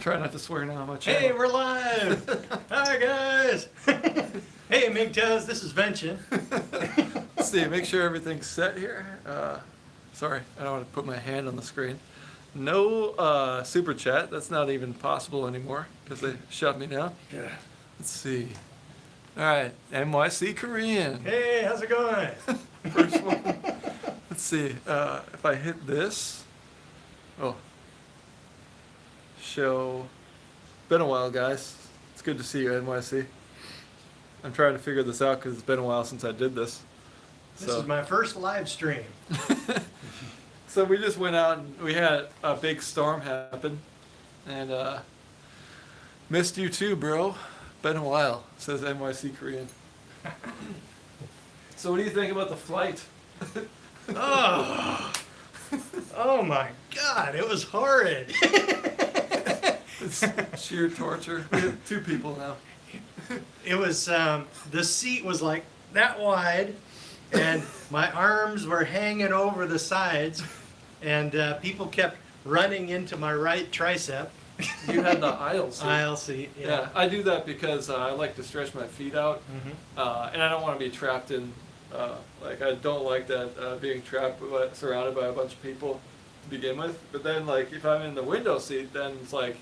Try not to swear now on my Hey, channel. we're live! Hi, guys! Hey, Migtaz, this is Vention. Let's see, make sure everything's set here. Sorry, I don't want to put my hand on the screen. No super chat. That's not even possible anymore because they shut me down. Yeah. Let's see. All right, NYC Korean. Hey, how's it going? First one. Let's see. If I hit this. Oh. Show. Been a while, guys. It's good to see you, NYC. I'm trying to figure this out because it's been a while since I did this. This is my first live stream. So we just went out and we had a big storm happen, and missed you too, bro. Been a while, says NYC Korean. So what do you think about the flight? Oh, oh my God, it was horrid. It's sheer torture. We have two people now. It was, the seat was like that wide, and my arms were hanging over the sides, and people kept running into my right tricep. You had the aisle seat. Aisle seat, yeah. Yeah, I do that because I like to stretch my feet out, and I don't want to be trapped in, like I don't like that being trapped, surrounded by a bunch of people to begin with. But then, like, if I'm in the window seat, then it's like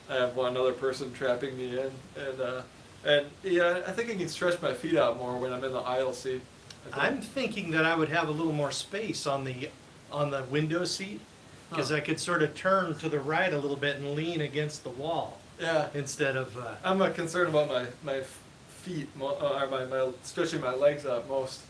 I have one other person trapping me in, and yeah, I think I can stretch my feet out more when I'm in the aisle seat. I'm thinking that I would have a little more space on the window seat, because I could sort of turn to the right a little bit and lean against the wall. Yeah, Instead of. I'm concerned about my feet, or my stretching my legs out most.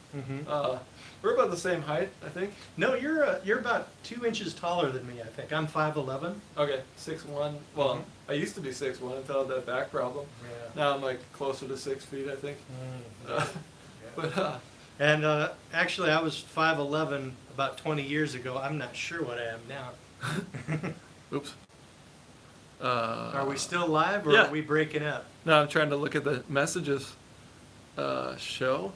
We're about the same height, I think. No, you're about 2 inches taller than me. I think I'm 5'11". Okay, 6'1". Well, I used to be 6'1" until I had that back problem. Yeah. Now I'm like closer to 6 feet, I think. But And actually, I was 5'11" about 20 years ago. I'm not sure what I am now. oops. Are we still live, or yeah. are we breaking up? No, I'm trying to look at the messages. Show.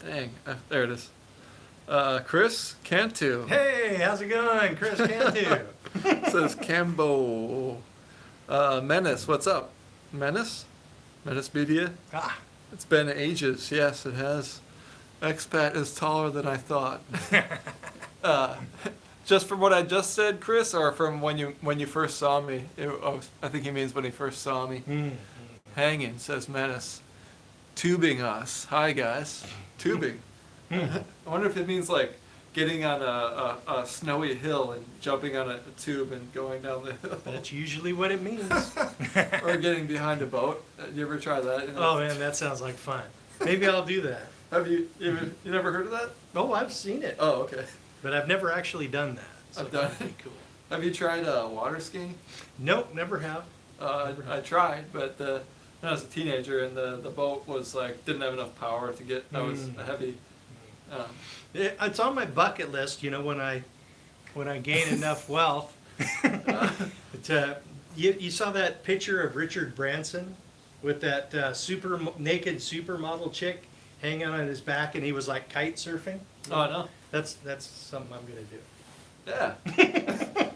Dang, there it is. Chris Cantu Hey, how's it going, Chris Cantu? says Cambo. Menace, what's up? Menace Media. Ah. It's been ages. Yes, it has. Expat is taller than I thought. Just from what I just said, Chris, or from when you first saw me? I think he means when he first saw me. Hanging, says Menace. Tubing us. Hi, guys. Tubing. I wonder if it means like getting on a snowy hill and jumping on a tube and going down the hill. That's usually what it means. Or getting behind a boat. You ever try that? Oh man, that sounds like fun. Maybe I'll do that. Have you never heard of that? Oh, I've seen it, Oh, okay. but I've never actually done that. So I've done that'd be cool. Have you tried water skiing? Nope, never have. I tried, but when I was a teenager and the boat was like didn't have enough power to get. That was a heavy. It's on my bucket list. You know, when I gain enough wealth. You saw that picture of Richard Branson with that naked supermodel chick hanging on his back, and he was like kite surfing. Oh no. That's something I'm gonna do. Yeah.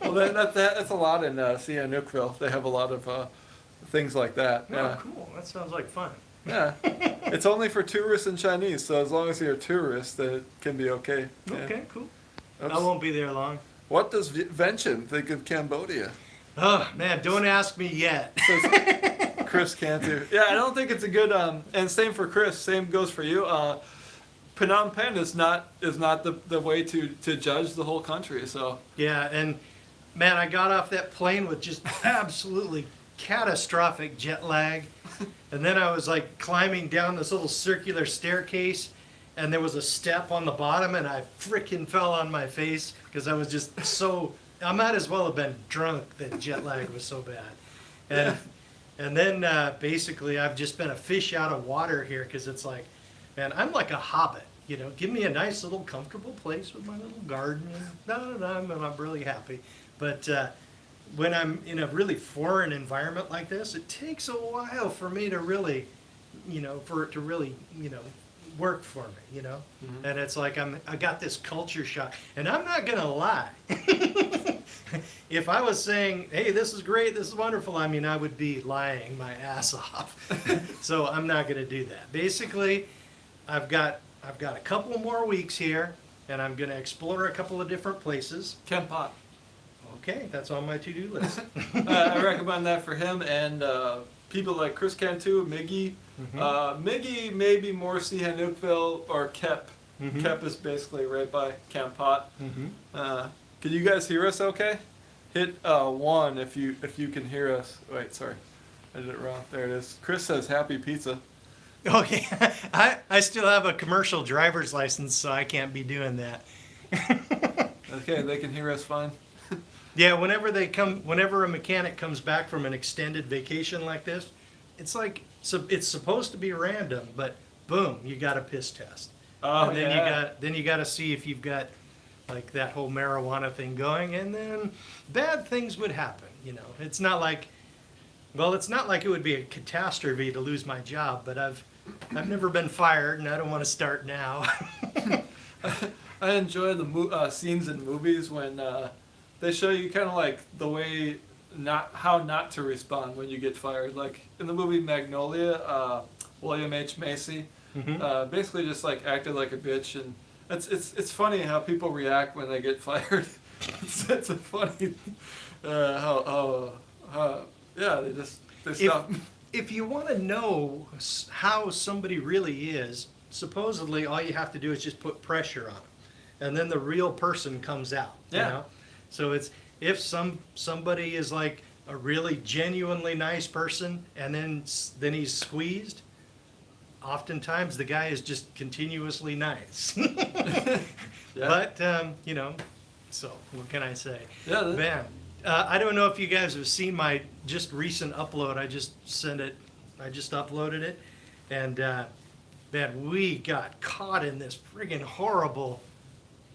Well, that's a lot in Sihanoukville. They have a lot of things like that. Oh, cool. That sounds like fun. Yeah. It's only for tourists and Chinese, so as long as you're a tourist, then it can be okay. Yeah. Okay, cool. Oops. I won't be there long. What does Vention think of Cambodia? Oh man, don't ask me yet. Says Chris Cantu. Yeah, I don't think it's a good. And same for Chris. Same goes for you. Phnom Penh is not the way to judge the whole country. So Yeah, and man, I got off that plane with just absolutely catastrophic jet lag. And then I was like climbing down this little circular staircase, and there was a step on the bottom, and I freaking fell on my face because I was just so. I might as well have been drunk. That jet lag was so bad. And then basically I've just been a fish out of water here, because it's like, man, I'm like a hobbit. You know, give me a nice little comfortable place with my little garden. And I'm really happy. But when I'm in a really foreign environment like this, it takes a while for me to really, for it to really, work for me, And it's like I got this culture shock. And I'm not gonna lie. if I was saying, hey, this is great, this is wonderful, I mean, I would be lying my ass off. So I'm not going to do that. Basically, I've got a couple more weeks here, and I'm going to explore a couple of different places. Cambodia. Okay, that's on my to-do list. I recommend that for him and people like Chris Cantu, Miggy. Miggy maybe more Sihanoukville or Kep. Kep is basically right by Cambodia. Can you guys hear us okay? Hit 1 if you can hear us. Wait, sorry. I did it wrong. There it is. Chris says happy pizza. Okay, I still have a commercial driver's license, so I can't be doing that. Okay, they can hear us fine. Yeah, whenever a mechanic comes back from an extended vacation like this, it's like, so it's supposed to be random, but boom, you got a piss test. Oh, and then yeah. you got to see if you've got like that whole marijuana thing going, and then bad things would happen. You know, it's not like it would be a catastrophe to lose my job, but I've never been fired, and I don't want to start now. I enjoy the scenes in movies when they show you kind of like the way how not to respond when you get fired. Like in the movie Magnolia, William H. Macy basically just like acted like a bitch, and it's funny how people react when they get fired. it's a funny yeah, they stop. If you want to know how somebody really is, supposedly all you have to do is just put pressure on them, and then the real person comes out. Yeah. You know? So it's if somebody is like a really genuinely nice person, and then he's squeezed. Oftentimes the guy is just continuously nice. Yeah. But you know, so what can I say? Yeah. Man, I don't know if you guys have seen my just recent upload. I just uploaded it, and man, we got caught in this friggin' horrible,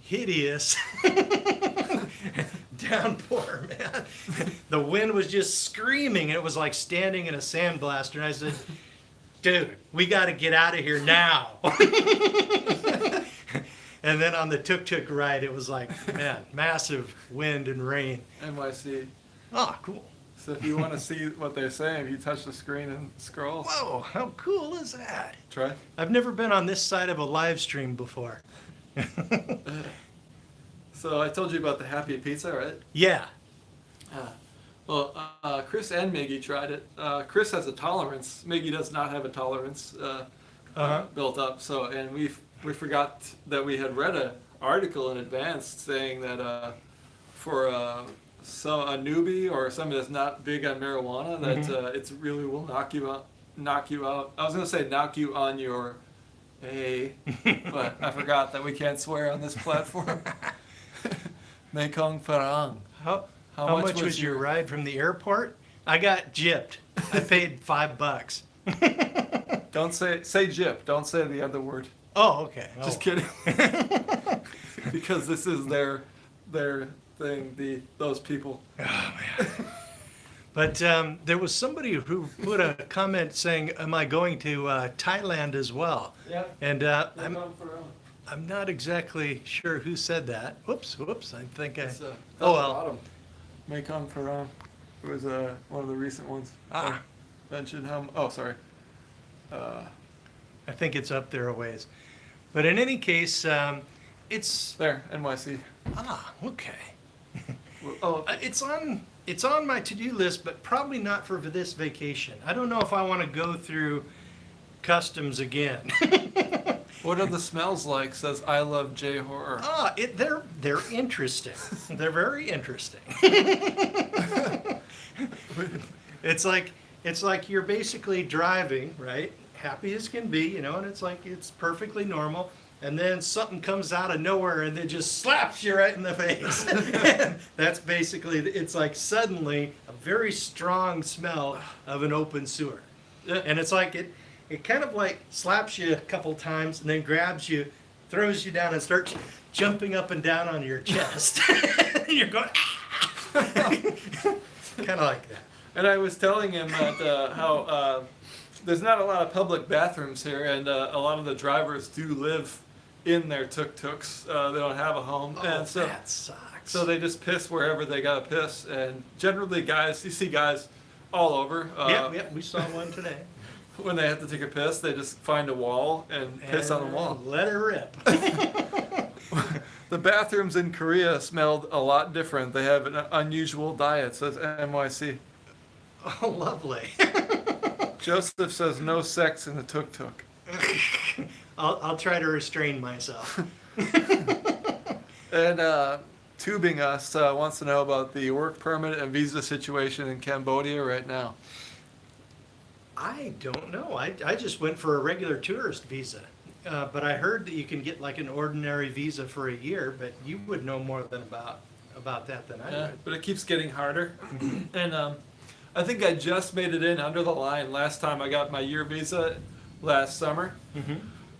hideous downpour, man. The wind was just screaming. It was like standing in a sandblaster, and I said, dude, we got to get out of here now. And then on the tuk-tuk ride, it was like, man, massive wind and rain. NYC. Oh, cool. So if you want to see what they're saying, you touch the screen and scroll. Whoa, how cool is that? Try. I've never been on this side of a live stream before. So I told you about the happy pizza, right? Yeah. Well, Chris and Miggy tried it. Chris has a tolerance. Miggy does not have a tolerance built up. So, and we forgot that we had read an article in advance saying that for a newbie or somebody that's not big on marijuana, that it really will knock you out. I was gonna say knock you on your A, but I forgot that we can't swear on this platform. Mekong Farang. How much was your ride from the airport? I got gypped. I paid $5. Don't say gyp. Don't say the other word. Oh, okay. Just kidding. Because this is their thing. Those people. Oh man. But there was somebody who put a comment saying, "Am I going to Thailand as well?" Yeah. And I'm not exactly sure who said that. Whoops. I think I. Oh well. Mekong Farang. It was one of the recent ones. Vention. Oh, sorry. I think it's up there a ways. But in any case, it's there. NYC. Okay. Oh. It's on my to-do list, but probably not for this vacation. I don't know if I want to go through customs again. What are the smells like? Says I love J horror. They're interesting. They're very interesting. It's like you're basically driving, right? Happy as can be, you know, and it's like it's perfectly normal. And then something comes out of nowhere and then just slaps you right in the face. That's basically, it's like suddenly a very strong smell of an open sewer. And it's like it kind of like slaps you a couple times and then grabs you, throws you down and starts jumping up and down on your chest. And you're going, kind of like that. And I was telling him that how there's not a lot of public bathrooms here, and a lot of the drivers do live in their tuk-tuks. They don't have a home. Oh, and so, that sucks. So they just piss wherever they gotta piss, and generally, guys, you see guys all over. Yep, we saw one today. When they have to take a piss, they just find a wall and piss on the wall. Let it rip. The bathrooms in Korea smelled a lot different. They have an unusual diet, says NYC. Oh, lovely. Joseph says no sex in the tuk-tuk. I'll try to restrain myself. And Tubing Us wants to know about the work permit and visa situation in Cambodia right now. I don't know. I just went for a regular tourist visa. But I heard that you can get like an ordinary visa for a year, but you would know more than about that than I would. But it keeps getting harder. And I think I just made it in under the line last time I got my year visa last summer. Mm-hmm.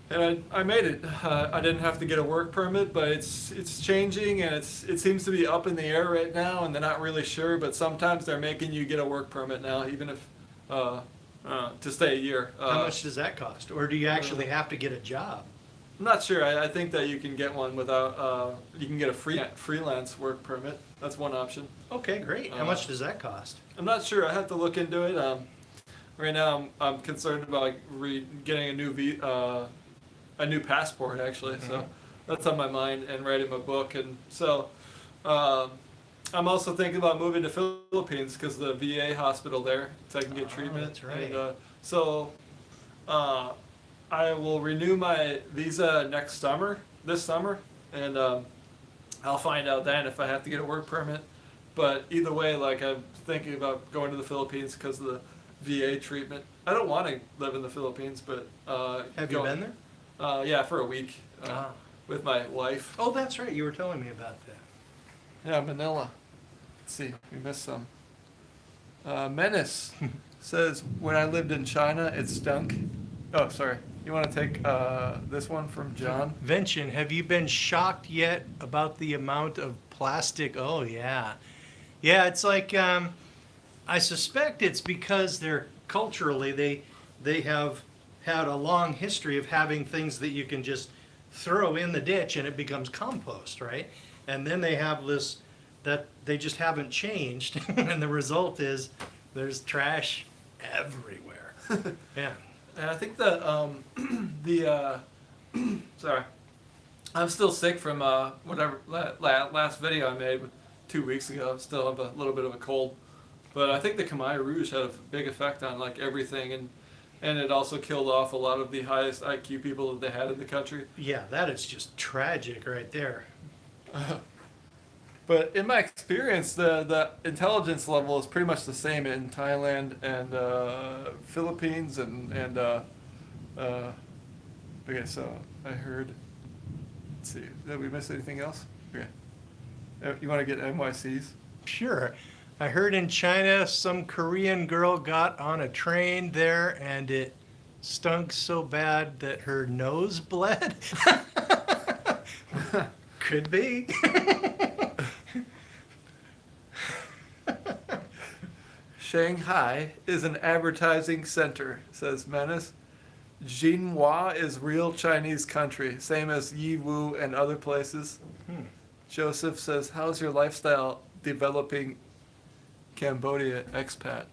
And I made it. I didn't have to get a work permit, but it's changing, and it seems to be up in the air right now, and they're not really sure. But sometimes they're making you get a work permit now, even if to stay a year. How much does that cost? Or do you actually have to get a job? I'm not sure. I think that you can get one without. You can get a freelance work permit. That's one option. Okay, great. How much does that cost? I'm not sure. I have to look into it. Right now, I'm concerned about getting a new passport actually. Mm-hmm. So that's on my mind, and writing my book. And so I'm also thinking about moving to Philippines because the VA hospital there, so I can get treatment. That's right. And, so I will renew my visa this summer, and I'll find out then if I have to get a work permit. But either way, like, I'm thinking about going to the Philippines because of the VA treatment. I don't want to live in the Philippines, but Have you been there? Yeah, for a week with my wife. Oh, that's right. You were telling me about that. Yeah, Manila. Let's see, we missed some. Menace says, when I lived in China, it stunk. Oh, sorry. You want to take this one from John? Vention, have you been shocked yet about the amount of plastic? Oh, yeah. Yeah, it's like, I suspect it's because they're culturally, they have had a long history of having things that you can just throw in the ditch and it becomes compost, right? And then they have this that they just haven't changed, and the result is there's trash everywhere. Yeah. And I think that sorry, I'm still sick from whatever last video I made 2 weeks ago. I still have a little bit of a cold, but I think the Khmer Rouge had a big effect on like everything, and it also killed off a lot of the highest IQ people that they had in the country. Yeah, that is just tragic right there. But in my experience, the intelligence level is pretty much the same in Thailand and Philippines and okay, so I heard. Let's see, did we miss anything else? Okay, you want to get NYCs? Sure. I heard in China some Korean girl got on a train there and it stunk so bad that her nose bled. Could be. Shanghai is an advertising center, says Menace. Jinhua is real Chinese country, same as Yiwu and other places. Joseph says, how's your lifestyle developing Cambodia, expat?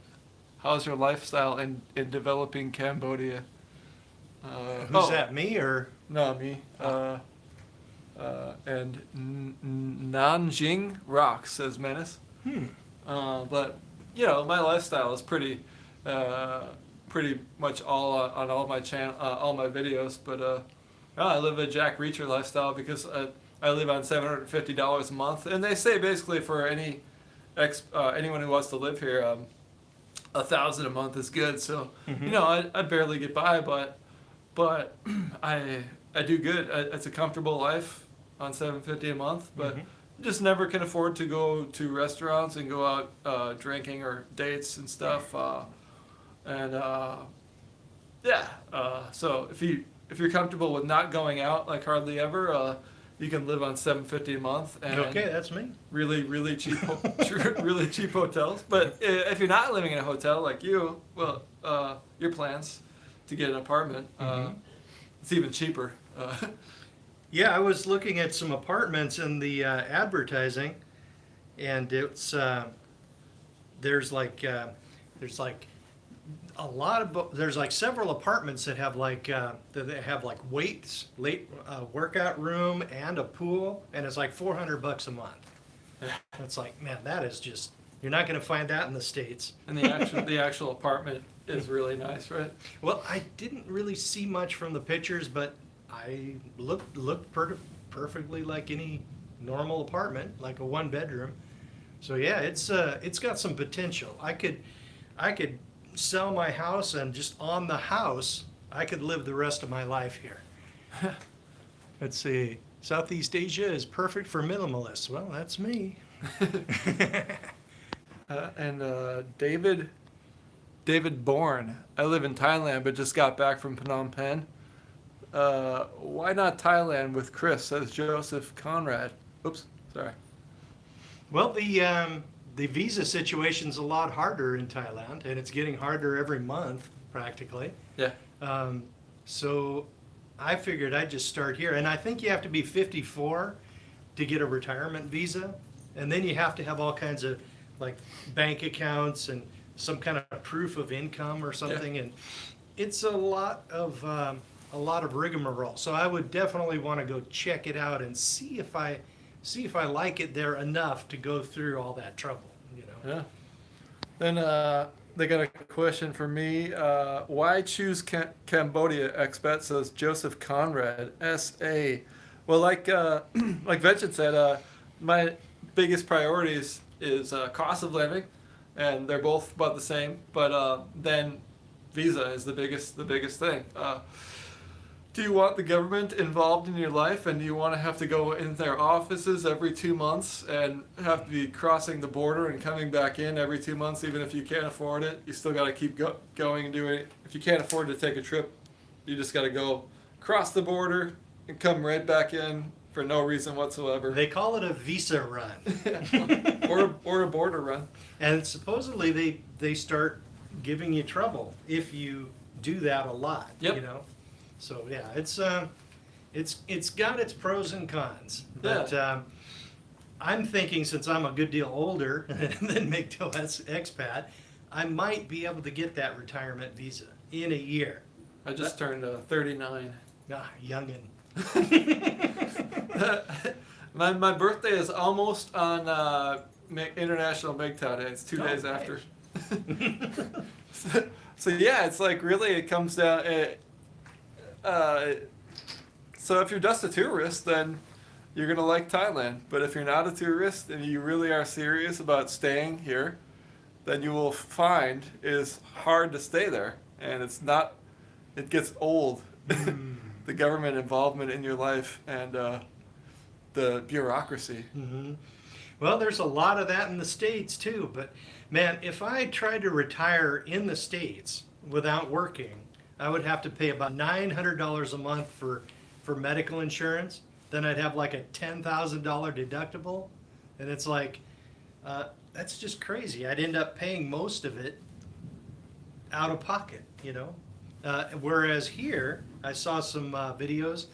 How's your lifestyle in developing Cambodia? Who's that, me or? No, me. And Nanjing rocks, says Menace. But you know, my lifestyle is pretty much all on all my all my videos. But I live a Jack Reacher lifestyle because I live on $750 a month, and they say basically for anyone who wants to live here, $1,000 a month is good. So you know, I barely get by, but I do good. It's a comfortable life on $750 a month, but just never can afford to go to restaurants and go out drinking or dates and stuff. So if you're comfortable with not going out like hardly ever, you can live on $750 a month. And okay, that's me. Really cheap, really cheap hotels. But if you're not living in a hotel like you, well, your plans to get an apartment, it's even cheaper. Yeah, I was looking at some apartments in the advertising, and it's there's like a lot of there's like several apartments that have like weights, late workout room and a pool, and it's like $400 a month. It's like, man, that is just, you're not going to find that in the States. And the actual apartment is really nice, right? Well, I didn't really see much from the pictures, but I looked perfectly like any normal apartment, like a 1 bedroom. So yeah, it's got some potential. I could sell my house, and just on the house, I could live the rest of my life here. Let's see. Southeast Asia is perfect for minimalists. Well, that's me. David Bourne. I live in Thailand, but just got back from Phnom Penh. Why not Thailand with Chris? Says Joseph Conrad. Oops, sorry. Well, the visa situation's a lot harder in Thailand, and it's getting harder every month, practically. Yeah. So I figured I'd just start here. And I think you have to be 54 to get a retirement visa. And then you have to have all kinds of like bank accounts and some kind of proof of income or something. Yeah. And it's a lot of rigmarole. So I would definitely want to go check it out and see if I like it there enough to go through all that trouble, you know. Yeah. Then they got a question for me. Why choose Cambodia? Expat, says Joseph Conrad. SA. Well, like Vention said, my biggest priorities is cost of living, and they're both about the same. But then visa is the biggest thing. Do you want the government involved in your life, and do you want to have to go in their offices every 2 months and have to be crossing the border and coming back in every 2 months, even if you can't afford it? You still got to keep going and doing it. If you can't afford to take a trip, you just got to go cross the border and come right back in for no reason whatsoever. They call it a visa run. or a border run. And supposedly they start giving you trouble if you do that a lot. Yep. You know. So yeah, it's got its pros and cons. But I'm thinking, since I'm a good deal older than McDowell's expat, I might be able to get that retirement visa in a year. I just turned 39. Ah, youngin. My birthday is almost on International MGTOW Day. It's 2 days after. So yeah, it's like really it comes down. So if you're just a tourist, then you're gonna like Thailand. But if you're not a tourist and you really are serious about staying here, then you will find it is hard to stay there, and it's not. It gets old. The government involvement in your life and the bureaucracy. Mm-hmm. Well, there's a lot of that in the States too. But man, if I tried to retire in the States without working, I would have to pay about $900 a month for medical insurance. Then I'd have like a $10,000 deductible. And it's like, that's just crazy. I'd end up paying most of it out of pocket, you know. Whereas here, I saw some videos,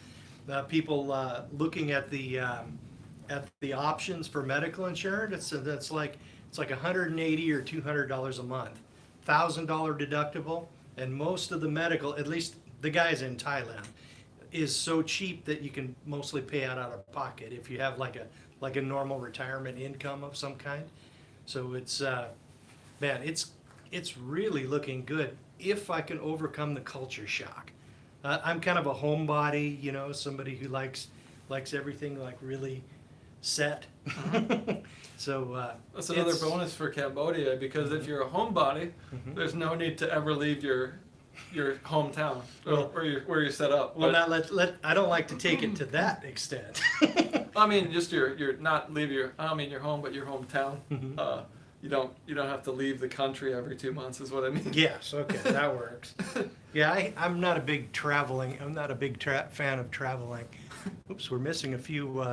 people looking at the options for medical insurance. It's like $180 or $200 a month, $1,000 deductible, and most of the medical, at least the guys in Thailand, is so cheap that you can mostly pay out of pocket if you have like a normal retirement income of some kind. So it's man, it's really looking good if I can overcome the culture shock. I'm kind of a homebody, you know, somebody who likes everything like really set. So that's another bonus for Cambodia, because if you're a homebody, there's no need to ever leave your hometown or where you're set up. Well, I don't like to take it to that extent. I mean, just your not leave your. I don't mean your home, but your hometown. You don't have to leave the country every 2 months, is what I mean. Yes, okay, that works. Yeah, I'm not a big fan of traveling. Oops, we're missing a few.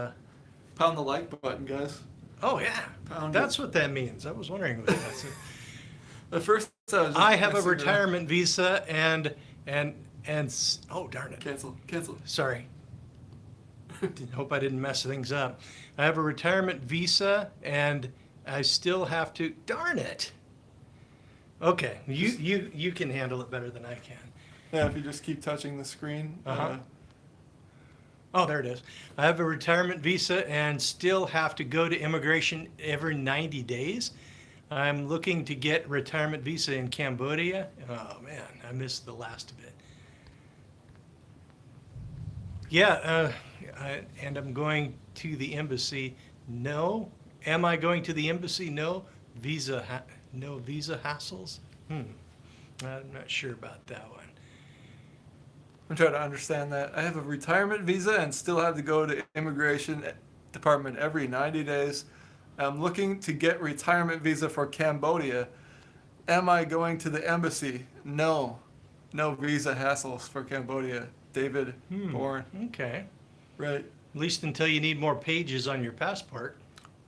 Pound the like button, guys. Oh yeah, that's what that means. I was wondering what that's. At first, I have a retirement visa and oh darn it. Cancel. Sorry. Hope I didn't mess things up. I have a retirement visa and I still have to. Darn it. Okay, you can handle it better than I can. Yeah, if you just keep touching the screen. Oh, there it is. I have a retirement visa and still have to go to immigration every 90 days. I'm looking to get retirement visa in Cambodia. Oh man, I missed the last of it. Yeah, and I'm going to the embassy. No. Am I going to the embassy? No. No visa hassles? I'm not sure about that one. I'm trying to understand that. I have a retirement visa and still have to go to immigration department every 90 days. I'm looking to get retirement visa for Cambodia. Am I going to the embassy? No. No visa hassles for Cambodia. David Bourne. Okay. Right. At least until you need more pages on your passport.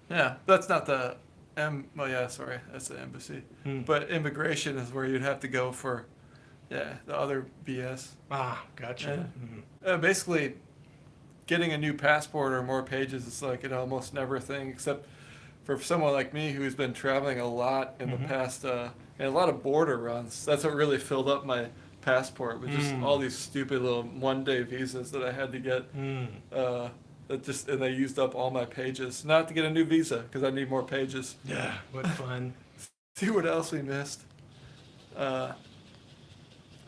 Yeah, that's not the well, yeah, sorry, that's the embassy. But immigration is where you'd have to go for, the other BS. Ah, gotcha. Basically, getting a new passport or more pages is like an almost never thing, except for someone like me who's been traveling a lot in the past, and a lot of border runs. That's what really filled up my passport, with just all these stupid little one-day visas that I had to get. And they used up all my pages. Not to get a new visa because I need more pages. Yeah, what fun. See what else we missed.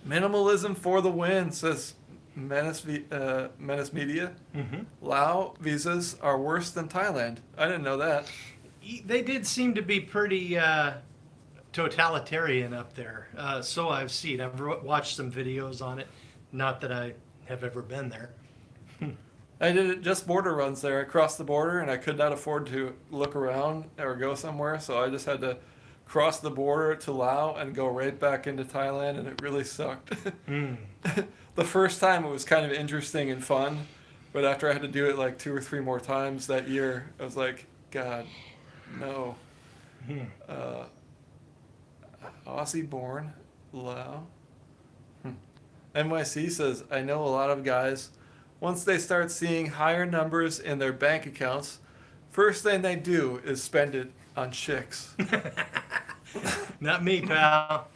Minimalism for the win, says Menace Media. Lao visas are worse than Thailand. I didn't know that. They did seem to be pretty totalitarian up there. So I've seen. I've watched some videos on it. Not that I have ever been there. I did just border runs there. I crossed the border and I could not afford to look around or go somewhere, so I just had to cross the border to Laos and go right back into Thailand, and it really sucked. The first time it was kind of interesting and fun, but after I had to do it like 2 or 3 more times that year, I was like, God, no. Aussie born, Laos. NYC says, I know a lot of guys, once they start seeing higher numbers in their bank accounts, first thing they do is spend it on chicks. Not me, pal.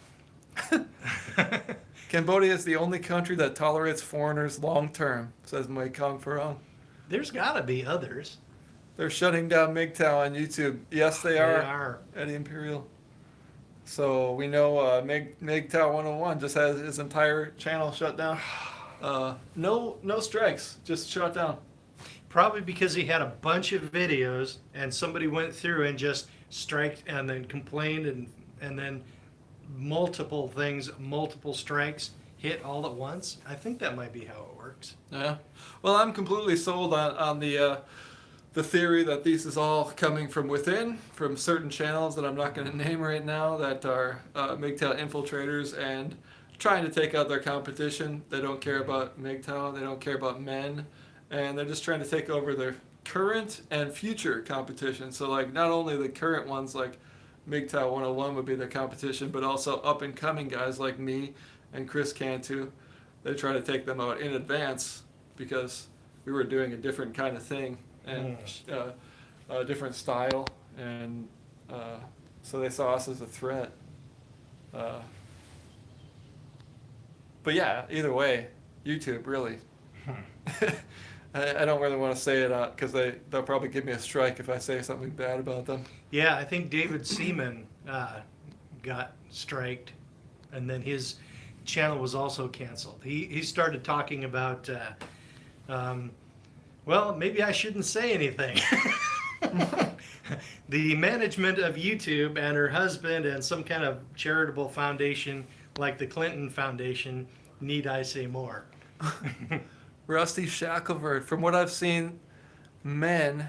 Cambodia is the only country that tolerates foreigners long term, says Mui Kong Farong. There's got to be others. They're shutting down MGTOW on YouTube. Yes, they are. They are. Eddie Imperial. So we know MGTOW 101 just has his entire channel shut down. No strikes, just shut down. Probably because he had a bunch of videos and somebody went through and just striked and then complained and then multiple strikes hit all at once. I think that might be how it works. Yeah. Well, I'm completely sold on the theory that this is all coming from within, from certain channels that I'm not going to name right now that are MGTOW infiltrators and trying to take out their competition. They don't care about MGTOW, they don't care about men, and they're just trying to take over their current and future competition. So like not only the current ones like MGTOW 101 would be their competition, but also up and coming guys like me and Chris Cantu. They try to take them out in advance because we were doing a different kind of thing and a different style, and so they saw us as a threat. But yeah, either way, YouTube really. I don't really want to say it because they'll probably give me a strike if I say something bad about them. Yeah, I think David Seaman got striked, and then his channel was also canceled. He started talking about, well, maybe I shouldn't say anything. The management of YouTube and her husband and some kind of charitable foundation like the Clinton Foundation, need I say more? Rusty Shackelford, from what I've seen, men,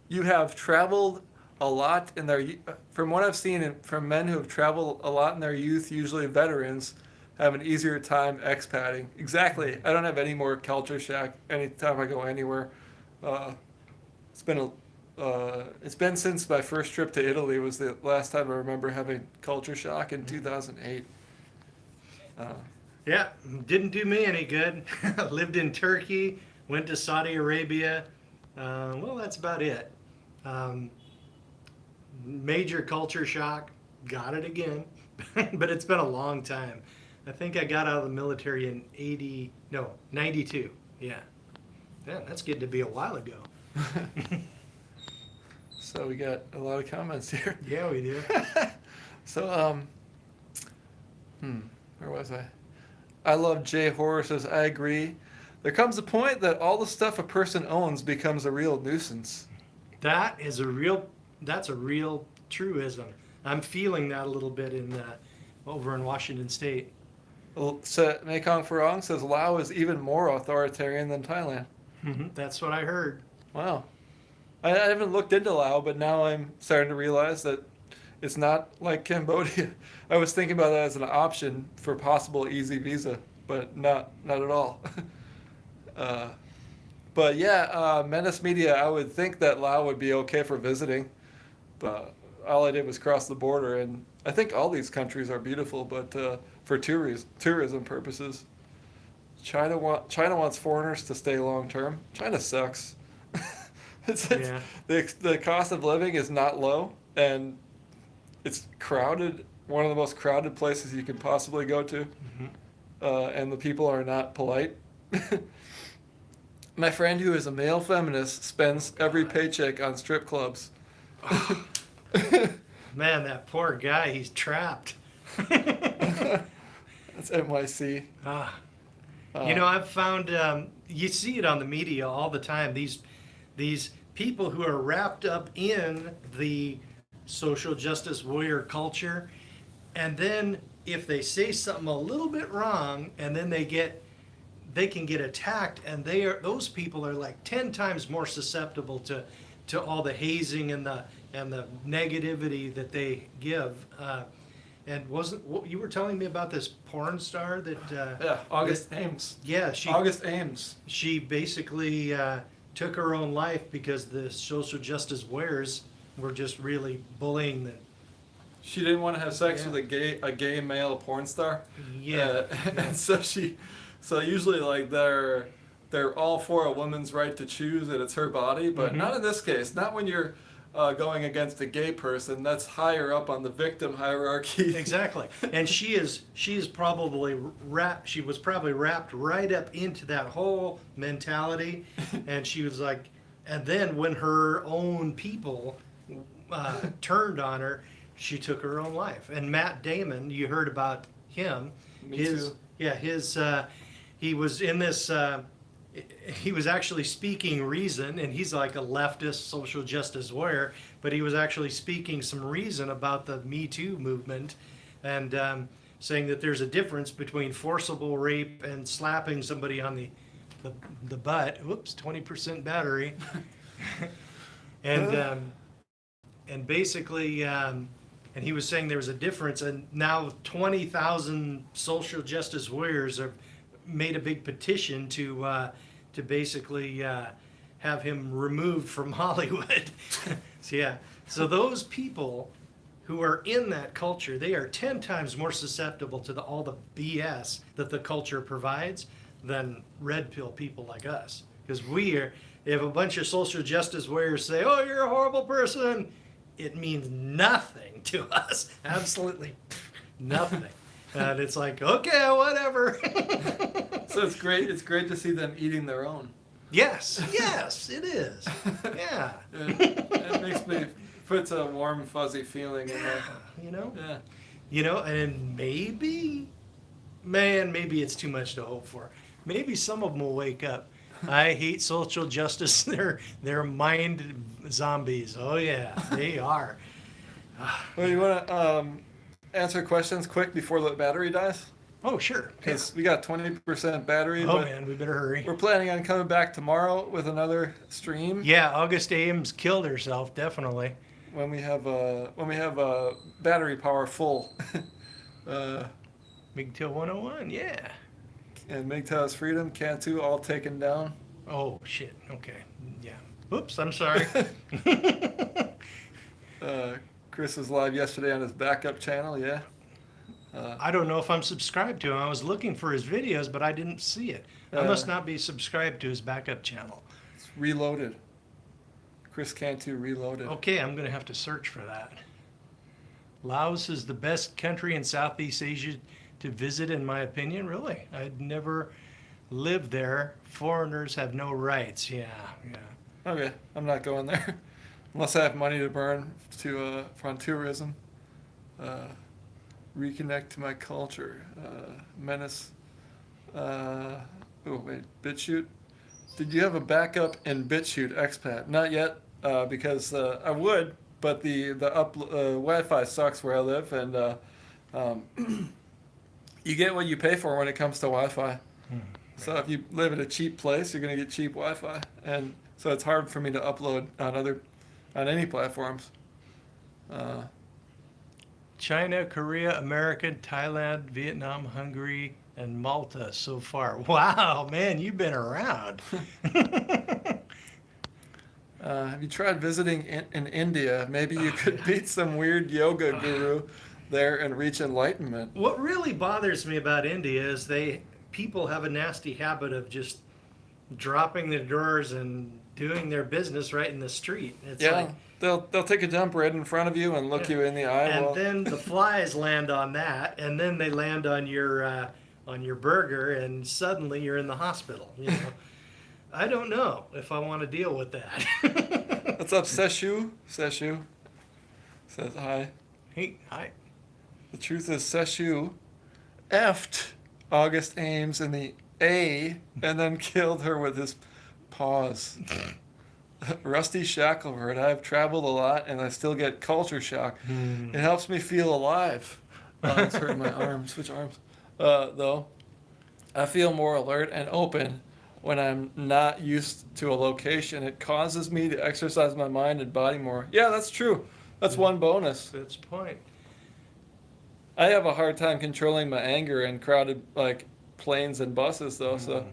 you have traveled a lot in their, from what I've seen from men who have traveled a lot in their youth, usually veterans, have an easier time expatting. Exactly. I don't have any more culture shock anytime I go anywhere. It's been since my first trip to Italy was the last time I remember having culture shock in 2008. Yeah, didn't do me any good. Lived in Turkey, went to Saudi Arabia. Well, that's about it. major culture shock. Got it again, but it's been a long time. I think I got out of the military in 92. Yeah. Man, that's getting to be a while ago. So we got a lot of comments here. Yeah, we do. So, where was I? I love Jay Horror says, I agree. There comes a point that all the stuff a person owns becomes a real nuisance. That's a real truism. I'm feeling that a little bit over in Washington State. Well, so Mekong Farong says Laos is even more authoritarian than Thailand. That's what I heard. Wow. I haven't looked into Laos, but now I'm starting to realize that it's not like Cambodia. I was thinking about that as an option for possible easy visa, but not at all. But yeah, Menace Media, I would think that Laos would be okay for visiting, but all I did was cross the border, and I think all these countries are beautiful, but for tourism purposes. China wants foreigners to stay long term. China sucks. The cost of living is not low, and it's crowded. One of the most crowded places you can possibly go to, and the people are not polite. My friend, who is a male feminist, spends every paycheck on strip clubs. Man, that poor guy, he's trapped. That's NYC. I've found, you see it on the media all the time, these people who are wrapped up in the social justice warrior culture, and then if they say something a little bit wrong, and then they can get attacked, and those people are like 10 times more susceptible to all the hazing and the negativity that they give. And you were telling me about this porn star that August Ames. Yeah, August Ames. She basically took her own life because the social justice warriors were just really bullying them. She didn't want to have sex with a gay male porn star. Yeah. And so usually like they're all for a woman's right to choose and it's her body, but not in this case. Not when you're going against a gay person. That's higher up on the victim hierarchy. Exactly. And she was probably wrapped right up into that whole mentality. And she was like, and then when her own people turned on her, she took her own life. And Matt Damon, you heard about him. Me too. Yeah, he was in this, he was actually speaking reason, and he's like a leftist social justice warrior, but he was actually speaking some reason about the Me Too movement, and saying that there's a difference between forcible rape and slapping somebody on the butt. Whoops, 20% battery. And basically, and he was saying there was a difference, and now 20,000 social justice warriors have made a big petition to basically have him removed from Hollywood. So those people who are in that culture, they are 10 times more susceptible to all the BS that the culture provides than red pill people like us. Because if a bunch of social justice warriors say, "Oh, you're a horrible person," it means nothing to us. Absolutely nothing. And it's like, okay, whatever. So it's great. It's great to see them eating their own. Yes, it is. Yeah. It puts a warm, fuzzy feeling in there. Yeah. And maybe it's too much to hope for. Maybe some of them will wake up. I hate social justice. They're mind zombies. Oh yeah, they are. Well, you want to answer questions quick before the battery dies? Oh, sure. Because we got 20% battery. Oh, man, we better hurry. We're planning on coming back tomorrow with another stream. Yeah, August Ames killed herself, definitely. When we have battery power full. MGTOW 101, yeah. And MGTOW's Freedom, Cantu, all taken down. Oh, shit. Okay. Yeah. Oops, I'm sorry. Chris was live yesterday on his backup channel, yeah. I don't know if I'm subscribed to him. I was looking for his videos, but I didn't see it. I must not be subscribed to his backup channel. It's Reloaded. Chris Cantu Reloaded. Okay, I'm going to have to search for that. Laos is the best country in Southeast Asia to visit, in my opinion. Really? I'd never lived there. Foreigners have no rights. Yeah. Okay, I'm not going there. Unless I have money to burn to on tourism. Reconnect to my culture. Menace. BitChute. Did you have a backup in BitChute Expat? Not yet, because I would, but the Wi-Fi sucks where I live, and you get what you pay for when it comes to Wi-Fi. So if you live in a cheap place, you're gonna get cheap Wi-Fi, and so it's hard for me to upload on any platforms. China, Korea, America, Thailand, Vietnam, Hungary, and Malta so far. Wow, man, you've been around. Have you tried visiting in India? Maybe you could meet some weird yoga guru there and reach enlightenment. What really bothers me about India is people have a nasty habit of just dropping their drawers and doing their business right in the street. It's like, they'll take a dump right in front of you and look you in the eye. And then the flies land on that, and then they land on your burger, and suddenly you're in the hospital. You know, I don't know if I want to deal with that. What's up, Seshu? Seshu says hi. Hey, hi. The truth is, Seshu effed August Ames in the A and then killed her with his paws. Rusty Shackleford. I've traveled a lot and I still get culture shock. It helps me feel alive. It's hurting my arms. Which arms? Though. I feel more alert and open when I'm not used to a location. It causes me to exercise my mind and body more. Yeah, that's true. That's one bonus. That's the point. I have a hard time controlling my anger in crowded planes and buses though. So,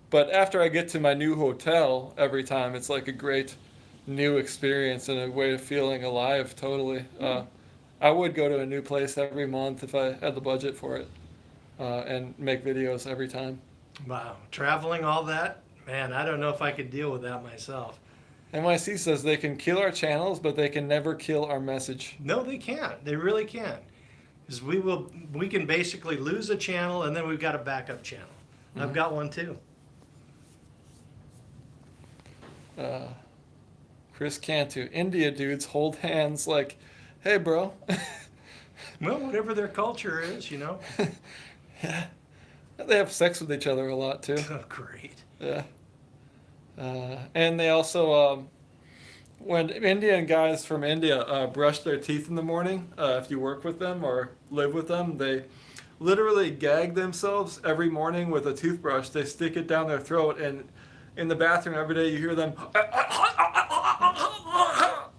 but after I get to my new hotel every time, it's like a great new experience and a way of feeling alive. Totally. I would go to a new place every month if I had the budget for it, and make videos every time. Wow, traveling all that, man, I don't know if I could deal with that myself. NYC says they can kill our channels, but they can never kill our message. No, they can't. They really can't. Because we can basically lose a channel, and then we've got a backup channel. I've got one too. Chris Cantu, India dudes hold hands like, hey, bro. Well, whatever their culture is, you know. Yeah. They have sex with each other a lot too. Oh, great. Yeah. And they also, when Indian guys from India brush their teeth in the morning, if you work with them or live with them, they literally gag themselves every morning with a toothbrush. They stick it down their throat, and in the bathroom every day you hear them,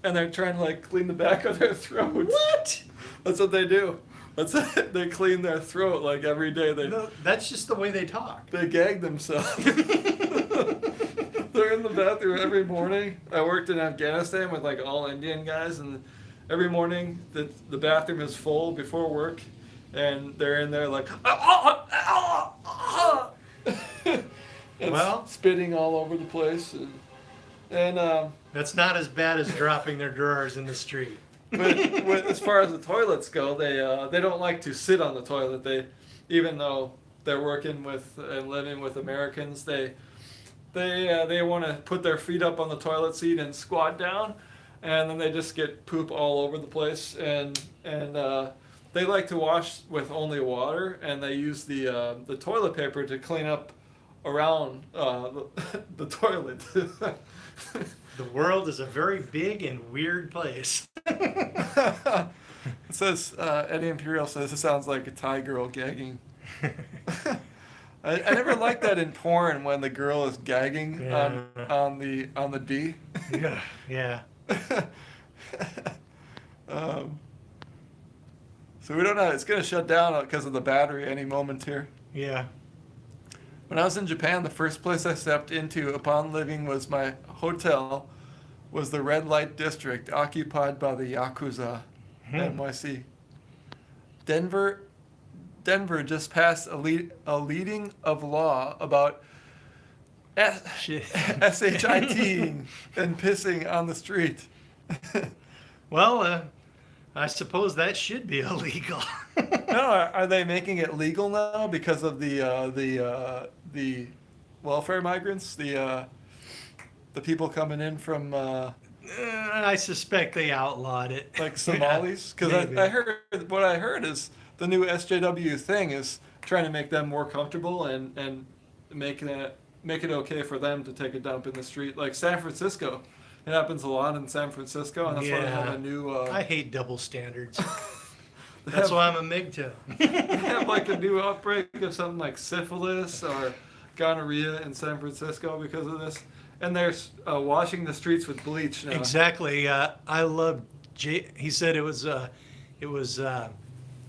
and they're trying to clean the back of their throat. What? That's what they do. That's it. They clean their throat every day. No, that's just the way they talk. They gag themselves. They're in the bathroom every morning. I worked in Afghanistan with all Indian guys, and every morning the bathroom is full before work, and they're in there well, spitting all over the place, and that's not as bad as dropping their drawers in the street. but as far as the toilets go, they don't like to sit on the toilet. Even though they're working with and living with Americans, they want to put their feet up on the toilet seat and squat down, and then they just get poop all over the place. And they like to wash with only water, and they use the toilet paper to clean up around the toilet. The world is a very big and weird place. It says, Eddie Imperial says, it sounds like a Thai girl gagging. I never liked that in porn when the girl is gagging on the D. Yeah. So we don't know. It's going to shut down because of the battery any moment here. Yeah. When I was in Japan, the first place I stepped into upon leaving was my hotel, was the red light district occupied by the Yakuza, NYC. Denver just passed a leading of law about Shit. SHIT and pissing on the street. Well, I suppose that should be illegal. No, are they making it legal now because of the welfare migrants, the people coming in from I suspect they outlawed it. like Somalis? Because I heard what I heard is the new SJW thing is trying to make them more comfortable and make it okay for them to take a dump in the street, like San Francisco. It happens a lot in San Francisco, and that's why they have a new. I hate double standards. That's why I'm a MGTOW. They have like a new outbreak of something like syphilis or gonorrhea in San Francisco because of this, and they're washing the streets with bleach now. Exactly. I love. He said it was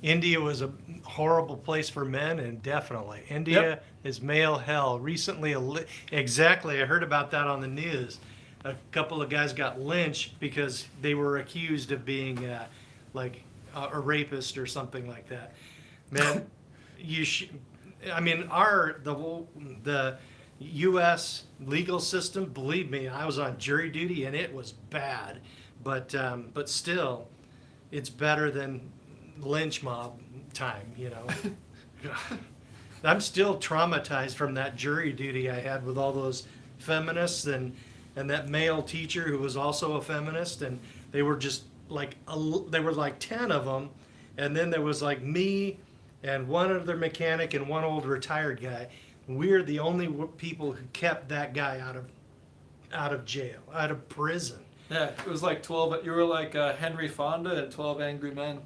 India was a horrible place for men, and definitely India is male hell. Recently, exactly. I heard about that on the news. A couple of guys got lynched because they were accused of being like a rapist or something like that. Man, I mean, the U.S. legal system. Believe me, I was on jury duty and it was bad, but still, it's better than lynch mob time. You know, I'm still traumatized from that jury duty I had with all those feminists and that male teacher who was also a feminist, and they were just like there were like 10 of them, and then there was like me and one other mechanic and one old retired guy. We're the only people who kept that guy out of jail, out of prison. Yeah, it was like 12. You were like Henry Fonda in 12 Angry Men.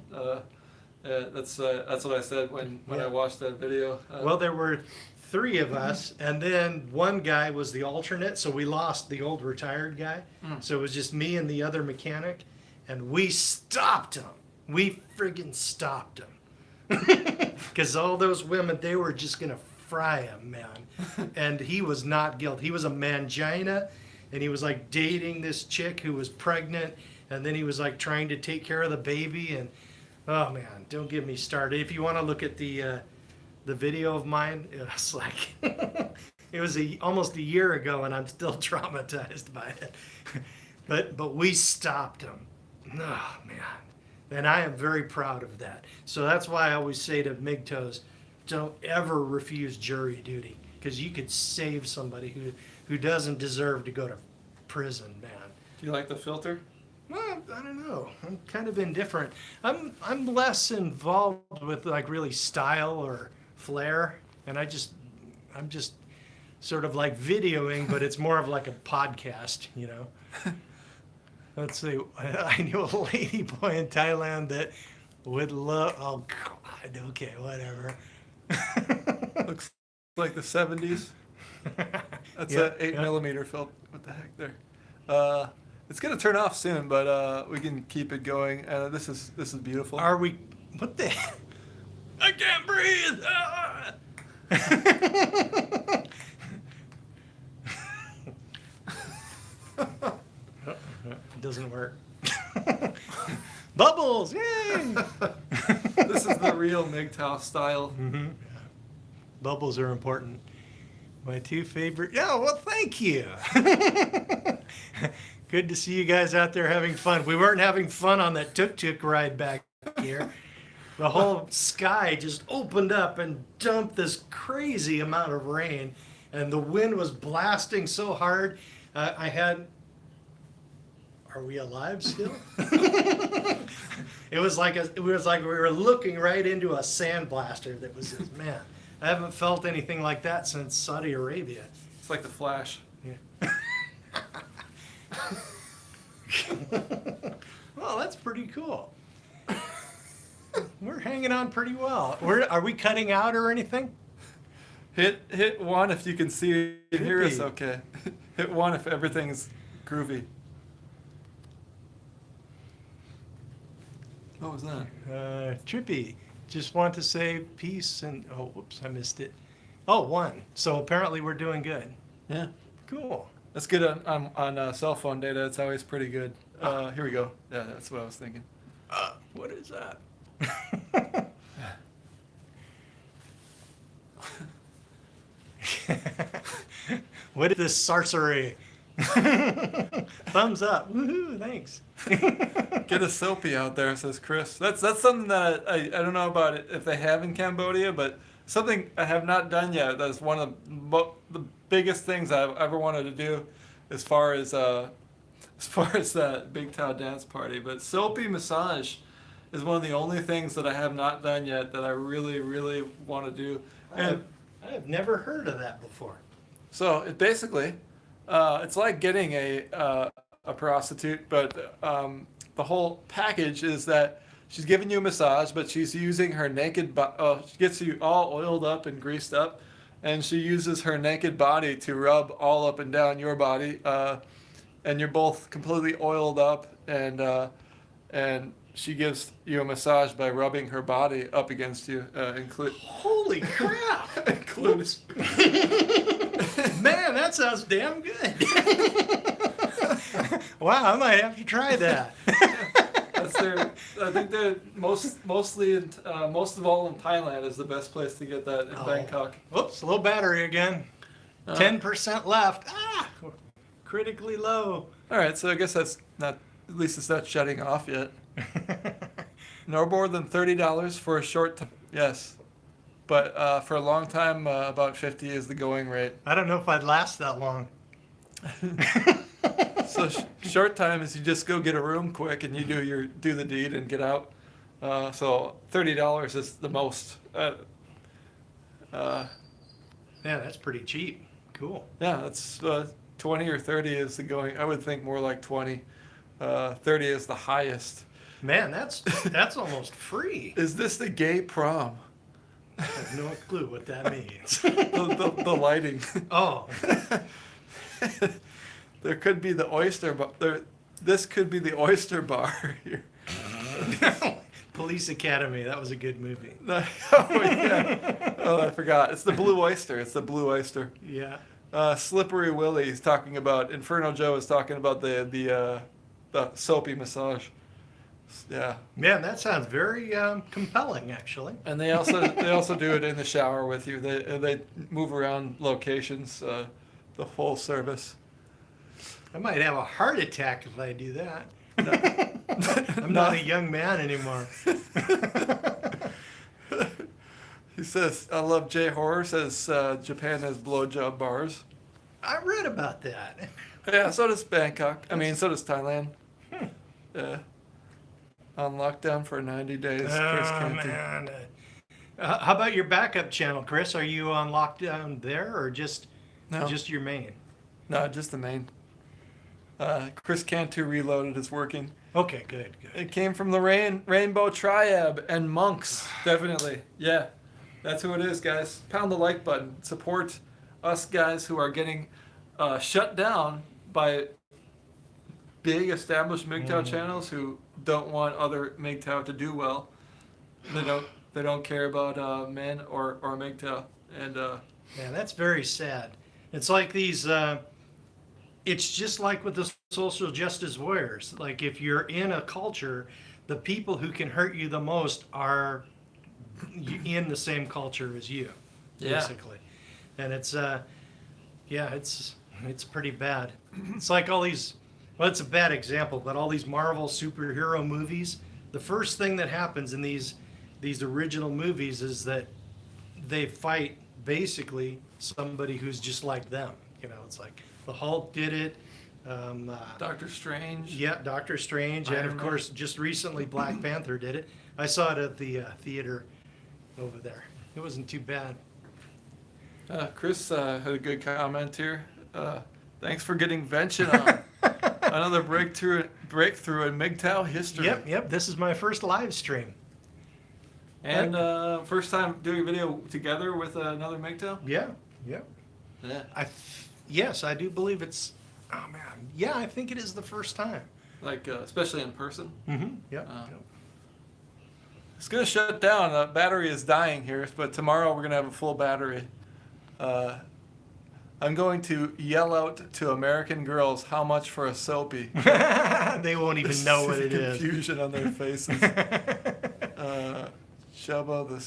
That's what I said when I watched that video. Well, there were 3 of us, and then one guy was the alternate, so we lost the old retired guy. So it was just me and the other mechanic, and we stopped him. We friggin' stopped him. Because all those women, they were just going to fry him, man. And he was not guilty. He was a mangina, and he was like dating this chick who was pregnant, and then he was like trying to take care of the baby, and oh man, don't get me started. If you want to look at the video of mine, it was like it was almost a year ago, and I'm still traumatized by it. But we stopped him. Oh man, and I am very proud of that. So that's why I always say to MGTOWs, don't ever refuse jury duty, because you could save somebody who doesn't deserve to go to prison, man. Do you like the filter? Well, I don't know. I'm kind of indifferent. I'm less involved with like really style or flair, and I'm just sort of like videoing, but it's more of like a podcast, you know. Let's see. I knew a lady boy in Thailand that would love. Oh God. Okay, whatever. Looks like the 70s. That's an 8mm film. What the heck there? It's gonna turn off soon, but we can keep it going. This is beautiful. Are we? What the? I can't breathe. Ah! It doesn't work. Bubbles! Yay! This is the real MGTOW style. Mm-hmm. Bubbles are important. My 2 favorite. Yeah, well, thank you. Good to see you guys out there having fun. We weren't having fun on that tuk-tuk ride back here. The whole sky just opened up and dumped this crazy amount of rain, and the wind was blasting so hard. I had. Are we alive still? It was like we were looking right into a sandblaster. That was just, man. I haven't felt anything like that since Saudi Arabia. It's like the Flash. Yeah. Well, that's pretty cool. We're hanging on pretty well. Are we cutting out or anything? Hit 1 if you can see and hear us okay. Hit 1 if everything's groovy. What was that? Trippy. Just want to say peace and... Oh, whoops, I missed it. Oh, 1. So apparently we're doing good. Yeah. Cool. That's good on cell phone data. It's always pretty good. Here we go. Yeah, that's what I was thinking. What is that? What is this sorcery? Thumbs up. Woohoo, thanks. Get a soapy out there, says Chris. That's something that I don't know about it if they have in Cambodia, but something I have not done yet. That's one of the biggest things I've ever wanted to do, as far as that big Tao dance party. But soapy massage is one of the only things that I have not done yet that I really, really want to do. And I have never heard of that before. so it basically, it's like getting a prostitute, but the whole package is that she's giving you a massage, but she's using her naked she gets you all oiled up and greased up, and she uses her naked body to rub all up and down your body, and you're both completely oiled up, and she gives you a massage by rubbing her body up against you, Holy crap! includes. Man, that sounds damn good. Wow, I might have to try that. That's their. I think they're most of all in Thailand is the best place to get that in Bangkok. Whoops, low battery again. 10% left. Critically low. All right, so I guess that's not. At least it's not shutting off yet. No more than $30 for a short time. Yes, but for a long time, about 50 is the going rate. I don't know if I'd last that long. So short time is you just go get a room quick and you do the deed and get out. So $30 is the most. Yeah, that's pretty cheap. Cool. Yeah, that's 20 or 30 is the going. I would think more like 20. 30 is the highest. Man, that's almost free. Is this the gay prom? I have no clue what that means. the lighting. Oh. There could be the oyster bar. This could be the oyster bar here. Police Academy. That was a good movie. Oh yeah. Oh, I forgot. It's the Blue Oyster. It's the Blue Oyster. Yeah. Slippery Willie is talking about. Inferno Joe is talking about the soapy massage. Yeah. Man, that sounds very compelling, actually. And they also do it in the shower with you. They move around locations the whole service. I might have a heart attack if I do that. No. I'm not a young man anymore. He says, I love J Horror, says Japan has blowjob bars. I read about that. Yeah, so does Bangkok. So does Thailand. Yeah. On lockdown for 90 days. Chris Canty. Man. How about your backup channel, Chris? Are you on lockdown there or just your main? No, just the main. Chris Cantu Reloaded is working. Okay, good. It came from the Rainbow Triad and monks, definitely. Yeah, that's who it is, guys. Pound the like button. Support us guys who are getting shut down by big established MGTOW channels who don't want other MGTOW to do well. They don't care about men or MGTOW. And man, that's very sad. It's like these. It's just like with the social justice warriors. Like if you're in a culture, the people who can hurt you the most are in the same culture as you, basically. And it's it's pretty bad. It's like all these. Well, it's a bad example, but all these Marvel superhero movies. The first thing that happens in these original movies is that they fight basically somebody who's just like them. It's like the Hulk did it. Doctor Strange. Yeah, Doctor Strange, and of course, just recently Black Panther did it. I saw it at the theater over there. It wasn't too bad. Chris had a good comment here. Thanks for getting Vention on. Another breakthrough in MGTOW history. Yep. This is my first live stream. And first time doing a video together with another MGTOW? Yeah. Yeah. Yes, I do believe it's. Oh man, yeah, I think it is the first time. Like especially in person. Mm-hmm. Yep. It's gonna shut down. The battery is dying here, but tomorrow we're gonna have a full battery. I'm going to yell out to American girls how much for a soapy. They won't even know what it is. Confusion on their faces. Chubba the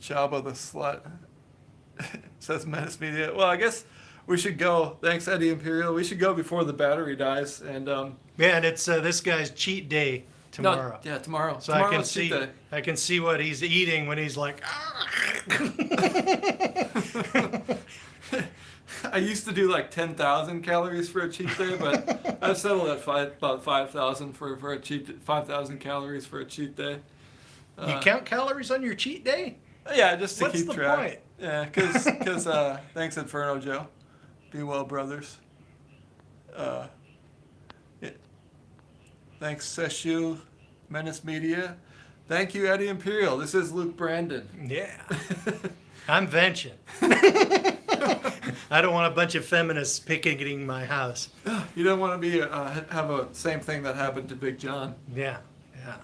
Chubba the slut says Menace Media. Well, I guess we should go. Thanks, Eddie Imperial. We should go before the battery dies. And Yeah, and it's this guy's cheat day tomorrow. No, yeah, tomorrow. So Tomorrow's cheat day. I can see what he's eating when he's like. I used to do like 10,000 calories for a cheat day, but I've settled at about 5,000 for a 5,000 calories for a cheat day. You count calories on your cheat day? Yeah, just to What's keep the track. point? Yeah, because thanks Inferno Joe, be well brothers. Yeah. Thanks Seshu, Menace Media. Thank you Eddie Imperial. This is Luke Brandon. Yeah. I'm Vention. I don't want a bunch of feminists picketing my house. You don't want to be have a same thing that happened to Big John. Yeah, yeah.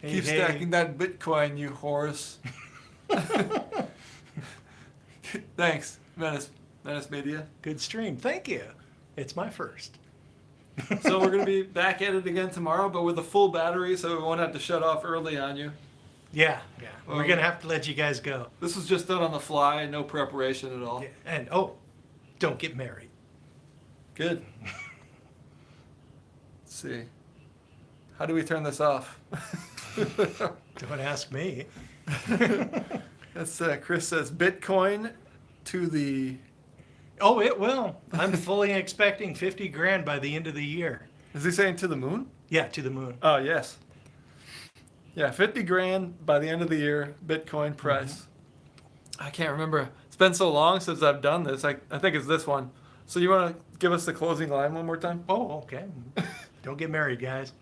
Keep stacking that Bitcoin, you horse. Thanks, Menace Media. Good stream. Thank you. It's my first. So we're gonna be back at it again tomorrow, but with a full battery, so we won't have to shut off early on you. Yeah, yeah. We're going to have to let you guys go. This was just done on the fly, no preparation at all. Yeah. And, don't get married. Good. Let's see. How do we turn this off? Don't ask me. That's Chris says Bitcoin to the... Oh, it will. I'm fully expecting 50 grand by the end of the year. Is he saying to the moon? Yeah, to the moon. Oh, yes. Yeah, 50 grand by the end of the year, Bitcoin price. I can't remember. It's been so long since I've done this. I think it's this one. So you want to give us the closing line one more time? Oh, okay. Don't get married, guys.